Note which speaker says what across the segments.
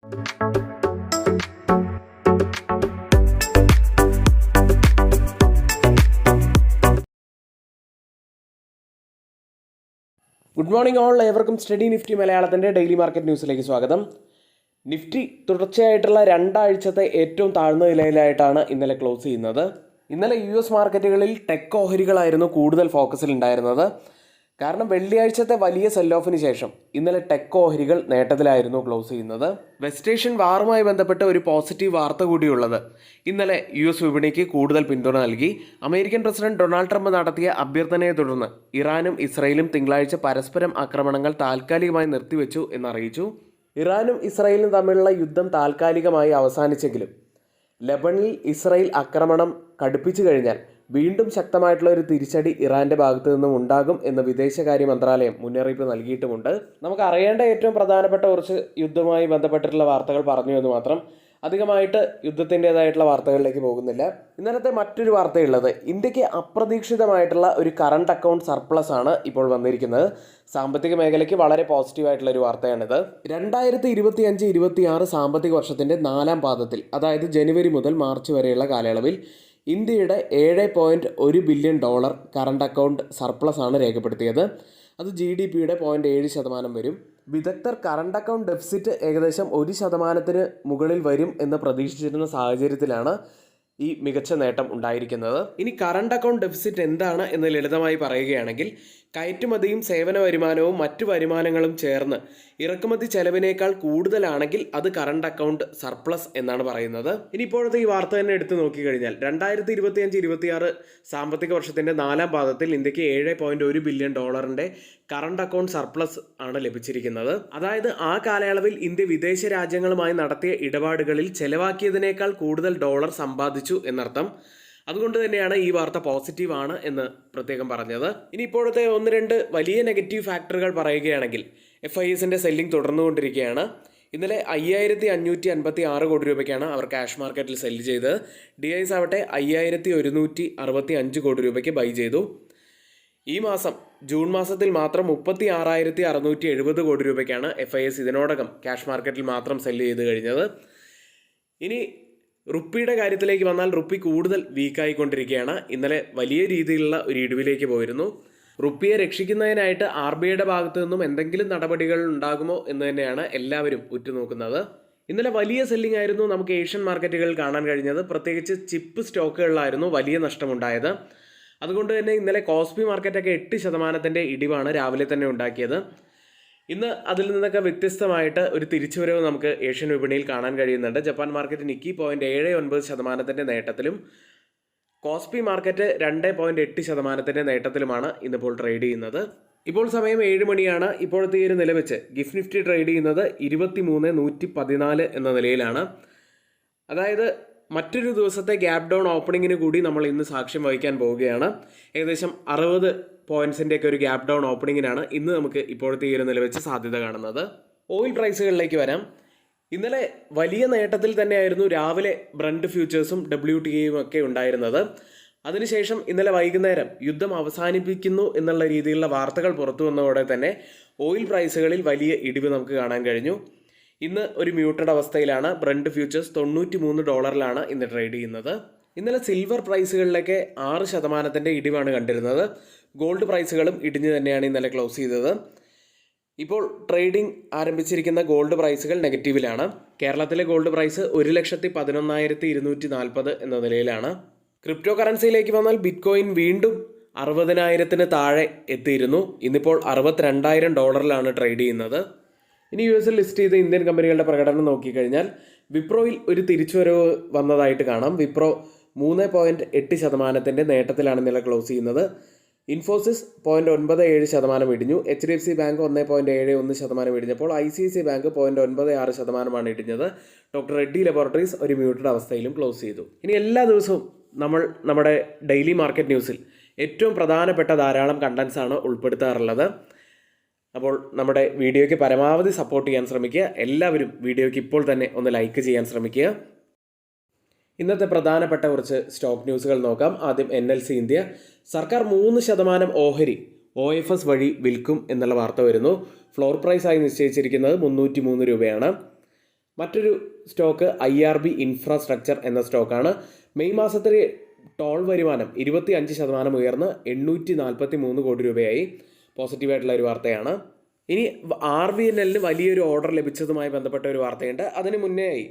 Speaker 1: Good morning all, ഏവർക്കും study Nifty മലയാളത്തിൻ്റെ daily market ന്യൂസിലേക്ക് സ്വാഗതം. നിഫ്റ്റി തുടർച്ചയായിട്ടുള്ള രണ്ടാഴ്ചത്തെ ഏറ്റവും താഴ്ന്ന നിലയിലായിട്ടാണ് ഇന്നലെ ക്ലോസ് ചെയ്യുന്നത്. ഇന്നലെ US മാർക്കറ്റുകളിൽ ടെക് ഓഹരികളായിരുന്നു കൂടുതൽ ഫോക്കസിൽ ഉണ്ടായിരുന്നത്. കാരണം വെള്ളിയാഴ്ചത്തെ വലിയ സെൽ ഓഫിന് ശേഷം ഇന്നലെ ടെക് ഓഹരികൾ നേട്ടത്തിലായിരുന്നു ക്ലോസ് ചെയ്യുന്നത്. വെസ്റ്റ് ഏഷ്യൻ വാറുമായി ബന്ധപ്പെട്ട് ഒരു പോസിറ്റീവ് വാർത്ത കൂടിയുള്ളത് ഇന്നലെ US വിപണിക്ക് കൂടുതൽ പിന്തുണ നൽകി. അമേരിക്കൻ പ്രസിഡന്റ് ഡൊണാൾഡ് ട്രംപ് നടത്തിയ അഭ്യർത്ഥനയെ തുടർന്ന് ഇറാനും ഇസ്രായേലും തിങ്കളാഴ്ച പരസ്പരം ആക്രമണങ്ങൾ താൽക്കാലികമായി നിർത്തിവെച്ചു എന്നറിയിച്ചു. ഇറാനും ഇസ്രായേലും തമ്മിലുള്ള യുദ്ധം താൽക്കാലികമായി അവസാനിച്ചെങ്കിലും ലെബണിൽ ഇസ്രായേൽ ആക്രമണം കടുപ്പിച്ചു കഴിഞ്ഞാൽ വീണ്ടും ശക്തമായിട്ടുള്ള ഒരു തിരിച്ചടി ഇറാന്റെ ഭാഗത്തു നിന്നും ഉണ്ടാകും എന്ന് വിദേശകാര്യ മന്ത്രാലയം മുന്നറിയിപ്പ് നൽകിയിട്ടുമുണ്ട്. നമുക്ക് അറിയേണ്ട ഏറ്റവും പ്രധാനപ്പെട്ട കുറച്ച് യുദ്ധവുമായി ബന്ധപ്പെട്ടിട്ടുള്ള വാർത്തകൾ പറഞ്ഞു എന്ന് മാത്രം. അധികമായിട്ട് യുദ്ധത്തിൻ്റെതായിട്ടുള്ള വാർത്തകളിലേക്ക് പോകുന്നില്ല. ഇന്നലത്തെ മറ്റൊരു വാർത്തയുള്ളത് ഇന്ത്യക്ക് അപ്രതീക്ഷിതമായിട്ടുള്ള ഒരു കറണ്ട് അക്കൗണ്ട് സർപ്ലസ് ആണ് ഇപ്പോൾ വന്നിരിക്കുന്നത്. സാമ്പത്തിക മേഖലയ്ക്ക് വളരെ പോസിറ്റീവായിട്ടുള്ള ഒരു വാർത്തയാണിത്. 2025-26 സാമ്പത്തിക വർഷത്തിൻ്റെ 4ാം പാദത്തിൽ, അതായത് ജനുവരി മുതൽ മാർച്ച് വരെയുള്ള കാലയളവിൽ ഇന്ത്യയുടെ $7.1 ബില്യൺ കറണ്ട് അക്കൗണ്ട് സർപ്ലസ് ആണ് രേഖപ്പെടുത്തിയത്. അത് GDP-യുടെ 0.7% വരും. വിദഗ്ധർ കറണ്ട് അക്കൗണ്ട് ഡെഫിസിറ്റ് ഏകദേശം 1% മുകളിൽ വരും എന്ന് പ്രതീക്ഷിച്ചിരുന്ന സാഹചര്യത്തിലാണ് ഈ മികച്ച നേട്ടം ഉണ്ടായിരിക്കുന്നത്. ഇനി കറണ്ട് അക്കൗണ്ട് ഡെഫിസിറ്റ് എന്താണ് എന്ന് ലളിതമായി പറയുകയാണെങ്കിൽ, കയറ്റുമതിയും സേവന വരുമാനവും മറ്റു വരുമാനങ്ങളും ചേർന്ന് ഇറക്കുമതി ചെലവിനേക്കാൾ കൂടുതലാണെങ്കിൽ അത് കറണ്ട് അക്കൗണ്ട് സർപ്ലസ് എന്നാണ് പറയുന്നത്. ഇനി ഇപ്പോഴത്തെ ഈ വാർത്ത തന്നെ എടുത്തു നോക്കിക്കഴിഞ്ഞാൽ 2025-26 സാമ്പത്തിക വർഷത്തിൻ്റെ 4ാം പാദത്തിൽ ഇന്ത്യക്ക് $7.1 ബില്യൺ കറണ്ട് അക്കൗണ്ട് സർപ്ലസ് ആണ് ലഭിച്ചിരിക്കുന്നത്. അതായത് ആ കാലയളവിൽ ഇന്ത്യ വിദേശ രാജ്യങ്ങളുമായി നടത്തിയ ഇടപാടുകളിൽ ചെലവാക്കിയതിനേക്കാൾ കൂടുതൽ ഡോളർ സമ്പാദിച്ചു എന്നർത്ഥം. അതുകൊണ്ട് തന്നെയാണ് ഈ വാർത്ത പോസിറ്റീവ് ആണ് എന്ന് പ്രത്യേകം പറഞ്ഞത്. ഇനി ഇപ്പോഴത്തെ 1-2 വലിയ നെഗറ്റീവ് ഫാക്ടറുകൾ പറയുകയാണെങ്കിൽ, FISന്റെ സെല്ലിംഗ് തുടർന്നുകൊണ്ടിരിക്കുകയാണ്. ഇന്നലെ 5556 കോടി രൂപയ്ക്കാണ് അവർ ക്യാഷ് മാർക്കറ്റിൽ സെല്ല് ചെയ്തത്. DIs ആവട്ടെ 5165 കോടി രൂപയ്ക്ക് ബൈ ചെയ്തു. ഈ മാസം ജൂൺ മാസത്തിൽ മാത്രം 36,670 കോടി രൂപയ്ക്കാണ് FIS ഇതിനോടകം ക്യാഷ് മാർക്കറ്റിൽ മാത്രം സെല്ല് ചെയ്ത് കഴിഞ്ഞത്. ഇനി റുപ്പിയുടെ കാര്യത്തിലേക്ക് വന്നാൽ, റുപ്പി കൂടുതൽ വീക്കായിക്കൊണ്ടിരിക്കുകയാണ്. ഇന്നലെ വലിയ രീതിയിലുള്ള ഒരു ഇടിവിലേക്ക് പോയിരുന്നു. റുപ്പിയെ രക്ഷിക്കുന്നതിനായിട്ട് RBIയുടെ ഭാഗത്തു നിന്നും എന്തെങ്കിലും നടപടികൾ ഉണ്ടാകുമോ എന്ന് തന്നെയാണ് എല്ലാവരും ഉറ്റുനോക്കുന്നത്. ഇന്നലെ വലിയ സെല്ലിംഗ് ആയിരുന്നു നമുക്ക് ഏഷ്യൻ മാർക്കറ്റുകളിൽ കാണാൻ കഴിഞ്ഞത്. പ്രത്യേകിച്ച് ചിപ്പ് സ്റ്റോക്കുകളിലായിരുന്നു വലിയ നഷ്ടമുണ്ടായത്. അതുകൊണ്ട് തന്നെ ഇന്നലെ കോസ്പി മാർക്കറ്റൊക്കെ 8% ഇടിവാണ് രാവിലെ തന്നെ ഉണ്ടാക്കിയത്. ഇന്ന് അതിൽ നിന്നൊക്കെ വ്യത്യസ്തമായിട്ട് ഒരു തിരിച്ചുവരവ് നമുക്ക് ഏഷ്യൻ വിപണിയിൽ കാണാൻ കഴിയുന്നുണ്ട്. ജപ്പാൻ മാർക്കറ്റ് നിക്കി 0.79% നേട്ടത്തിലും കോസ്പി മാർക്കറ്റ് 2.8% നേട്ടത്തിലുമാണ് ഇന്നിപ്പോൾ ട്രേഡ് ചെയ്യുന്നത്. ഇപ്പോൾ സമയം 7 മണിയാണ്. ഇപ്പോഴത്തെ ഈ ഒരു നില വെച്ച് ഗിഫ്റ്റ് നിഫ്റ്റി ട്രേഡ് ചെയ്യുന്നത് 23,114 എന്ന നിലയിലാണ്. അതായത് മറ്റൊരു ദിവസത്തെ ഗ്യാപ് ഡൗൺ ഓപ്പണിങ്ങിന് കൂടി നമ്മൾ ഇന്ന് സാക്ഷ്യം വഹിക്കാൻ പോവുകയാണ്. ഏകദേശം 60 പോയിന്റ്സിൻ്റെയൊക്കെ ഒരു ഗ്യാപ് ഡൗൺ ഓപ്പണിങ്ങിനാണ് ഇന്ന് നമുക്ക് ഇപ്പോഴത്തെ ഈ ഒരു നില വെച്ച് സാധ്യത കാണുന്നത്. ഓയിൽ പ്രൈസുകളിലേക്ക് വരാം. ഇന്നലെ വലിയ നേട്ടത്തിൽ തന്നെയായിരുന്നു രാവിലെ ബ്രണ്ട് ഫ്യൂച്ചേഴ്സും WTIയും ഒക്കെ ഉണ്ടായിരുന്നത്. അതിനുശേഷം ഇന്നലെ വൈകുന്നേരം യുദ്ധം അവസാനിപ്പിക്കുന്നു എന്നുള്ള രീതിയിലുള്ള വാർത്തകൾ പുറത്തു വന്നതോടെ തന്നെ ഓയിൽ പ്രൈസുകളിൽ വലിയ ഇടിവ് നമുക്ക് കാണാൻ കഴിഞ്ഞു. ഇന്ന് ഒരു മ്യൂട്ടഡ് അവസ്ഥയിലാണ്. ബ്രണ്ട് ഫ്യൂച്ചേഴ്സ് $93 ഇന്ന് ട്രേഡ് ചെയ്യുന്നത്. ഇന്നലെ സിൽവർ പ്രൈസുകളിലേക്ക് 6% ഇടിവാണ് കണ്ടിരുന്നത്. ഗോൾഡ് പ്രൈസുകളും ഇടിഞ്ഞു തന്നെയാണ് ഇന്നലെ ക്ലോസ് ചെയ്തത്. ഇപ്പോൾ ട്രേഡിംഗ് ആരംഭിച്ചിരിക്കുന്ന ഗോൾഡ് പ്രൈസുകൾ നെഗറ്റീവിലാണ്. കേരളത്തിലെ ഗോൾഡ് പ്രൈസ് 1,11,240 എന്ന നിലയിലാണ്. ക്രിപ്റ്റോ കറൻസിയിലേക്ക് വന്നാൽ ബിറ്റ്കോയിൻ വീണ്ടും 60,000 താഴെ എത്തിയിരുന്നു. ഇന്നിപ്പോൾ $62,000 ട്രേഡ് ചെയ്യുന്നത്. ഇനി US ലിസ്റ്റ് ചെയ്ത ഇന്ത്യൻ കമ്പനികളുടെ പ്രകടനം നോക്കിക്കഴിഞ്ഞാൽ വിപ്രോയിൽ ഒരു തിരിച്ചുവരവ് വന്നതായിട്ട് കാണാം. വിപ്രോ 3.8% നേട്ടത്തിലാണ് ഇന്നലെ ക്ലോസ് ചെയ്യുന്നത്. ഇൻഫോസിസ് 0.97% ഇടിഞ്ഞു. HDFC ബാങ്ക് 1.71% ഇടിഞ്ഞപ്പോൾ ICICI ബാങ്ക് 0.96% ഇടിഞ്ഞത്. ഡോക്ടർ റെഡ്ഡി ലബോറട്ടറീസ് ഒരു മ്യൂട്ടഡ് അവസ്ഥയിലും ക്ലോസ് ചെയ്തു. ഇനി എല്ലാ ദിവസവും നമ്മൾ നമ്മുടെ ഡെയിലി മാർക്കറ്റ് ന്യൂസിൽ ഏറ്റവും പ്രധാനപ്പെട്ട ധാരാളം കണ്ടൻസ് ആണ് ഉൾപ്പെടുത്താറുള്ളത്. അപ്പോൾ നമ്മുടെ വീഡിയോയ്ക്ക് പരമാവധി സപ്പോർട്ട് ചെയ്യാൻ ശ്രമിക്കുക. എല്ലാവരും വീഡിയോയ്ക്ക് ഇപ്പോൾ തന്നെ ഒന്ന് ലൈക്ക് ചെയ്യാൻ ശ്രമിക്കുക. ഇന്നത്തെ പ്രധാനപ്പെട്ട കുറച്ച് സ്റ്റോക്ക് ന്യൂസുകൾ നോക്കാം. ആദ്യം NLC ഇന്ത്യ. സർക്കാർ 3% ഓഹരി OFS വഴി വിൽക്കും എന്നുള്ള വാർത്ത വരുന്നു. ഫ്ലോർ പ്രൈസായി നിശ്ചയിച്ചിരിക്കുന്നത് 303 രൂപയാണ്. മറ്റൊരു സ്റ്റോക്ക് IRB ഇൻഫ്രാസ്ട്രക്ചർ എന്ന സ്റ്റോക്കാണ്. മെയ് മാസത്തിലെ ടോൾ വരുമാനം 25% ഉയർന്ന് 843 കോടി രൂപയായി. പോസിറ്റീവായിട്ടുള്ള ഒരു വാർത്തയാണ്. ഇനി RVNLന് വലിയൊരു ഓർഡർ ലഭിച്ചതുമായി ബന്ധപ്പെട്ട ഒരു വാർത്തയുണ്ട്. അതിന് മുന്നേയായി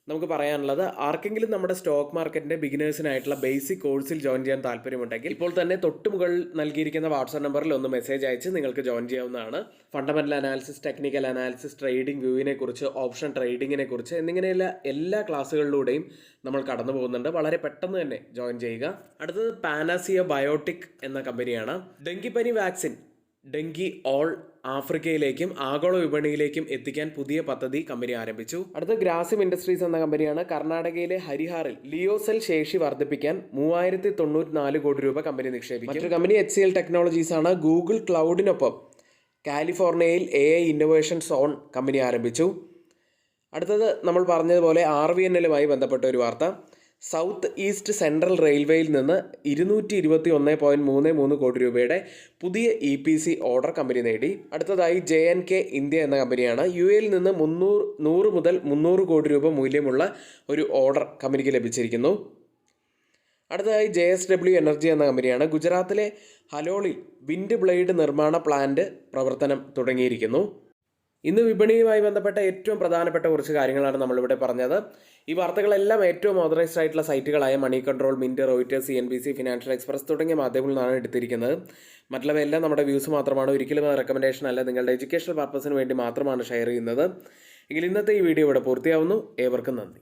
Speaker 1: നമുക്ക് പറയാനുള്ളത്, ആർക്കെങ്കിലും നമ്മുടെ സ്റ്റോക്ക് മാർക്കറ്റിൻ്റെ ബിഗിനേഴ്സിനായിട്ടുള്ള ബേസിക് കോഴ്സിൽ ജോയിൻ ചെയ്യാൻ താല്പര്യമുണ്ടെങ്കിൽ ഇപ്പോൾ തന്നെ തൊട്ട് മുകളിൽ നൽകിയിരിക്കുന്ന വാട്സാപ്പ് നമ്പറിൽ ഒന്ന് മെസ്സേജ് അയച്ച് നിങ്ങൾക്ക് ജോയിൻ ചെയ്യാവുന്നതാണ്. Fundamental analysis, technical analysis, trading വ്യൂവിനെ കുറിച്ച്, ഓപ്ഷൻ ട്രേഡിങ്ങിനെ കുറിച്ച് എന്നിങ്ങനെയുള്ള എല്ലാ ക്ലാസ്സുകളിലൂടെയും നമ്മൾ കടന്നു പോകുന്നുണ്ട്. വളരെ പെട്ടെന്ന് തന്നെ ജോയിൻ ചെയ്യുക. അടുത്തത് പാനാസിയ ബയോട്ടിക് എന്ന കമ്പനിയാണ്. ഡെങ്കിപ്പനി വാക്സിൻ ഡെങ്കി ഓൾ ആഫ്രിക്കയിലേക്കും ആഗോള വിപണിയിലേക്കും എത്തിക്കാൻ പുതിയ പദ്ധതി കമ്പനി ആരംഭിച്ചു. അടുത്ത ഗ്രാസിം ഇൻഡസ്ട്രീസ് എന്ന കമ്പനിയാണ്. കർണാടകയിലെ ഹരിഹാറിൽ ലിയോസെൽ ശേഷി വർദ്ധിപ്പിക്കാൻ 3094 കോടി രൂപ കമ്പനി നിക്ഷേപിക്കും. മറ്റൊരു കമ്പനി HCL ടെക്നോളജീസ് ആണ്. ഗൂഗിൾ ക്ലൗഡിനൊപ്പം കാലിഫോർണിയയിൽ AI ഇന്നോവേഷൻ സോൺ കമ്പനി ആരംഭിച്ചു. അടുത്തത് നമ്മൾ പറഞ്ഞതുപോലെ RVNLുമായി ബന്ധപ്പെട്ട ഒരു വാർത്ത. സൗത്ത് ഈസ്റ്റ് സെൻട്രൽ റെയിൽവേയിൽ നിന്ന് 221.33 കോടി രൂപയുടെ പുതിയ EPC ഓർഡർ കമ്പനി നേടി. അടുത്തതായി JNK ഇന്ത്യ എന്ന കമ്പനിയാണ്. UAE നിന്ന് 100 മുതൽ 300 കോടി രൂപ മൂല്യമുള്ള ഒരു ഓർഡർ കമ്പനിക്ക് ലഭിച്ചിരിക്കുന്നു. അടുത്തതായി JSW എനർജി എന്ന കമ്പനിയാണ്. ഗുജറാത്തിലെ ഹലോളിൽ വിൻഡ് ബ്ലേഡ് നിർമ്മാണ പ്ലാന്റ് പ്രവർത്തനം തുടങ്ങിയിരിക്കുന്നു. ഇന്ന് വിപണിയുമായി ബന്ധപ്പെട്ട ഏറ്റവും പ്രധാനപ്പെട്ട കുറച്ച് കാര്യങ്ങളാണ് നമ്മളിവിടെ പറഞ്ഞത്. ഈ വാർത്തകളെല്ലാം ഏറ്റവും ഓതറൈസ്ഡ് ആയിട്ടുള്ള സൈറ്റുകളായ Moneycontrol, Mint, Reuters, CNBC, Financial Express തുടങ്ങിയ മാധ്യമങ്ങളിൽ നിന്നാണ് എടുത്തിരിക്കുന്നത്. മറ്റുള്ളവയെല്ലാം നമ്മുടെ വ്യൂസ് മാത്രമാണ്, ഒരിക്കലും അത് റെക്കമെൻഡേഷൻ അല്ല, നിങ്ങളുടെ എഡ്യൂക്കേഷണൽ പർപ്പസിന് വേണ്ടി മാത്രമാണ് ഷെയർ ചെയ്യുന്നത്. എങ്കിൽ ഇന്നത്തെ ഈ വീഡിയോ ഇവിടെ പൂർത്തിയാവുന്നു. ഏവർക്കും നന്ദി.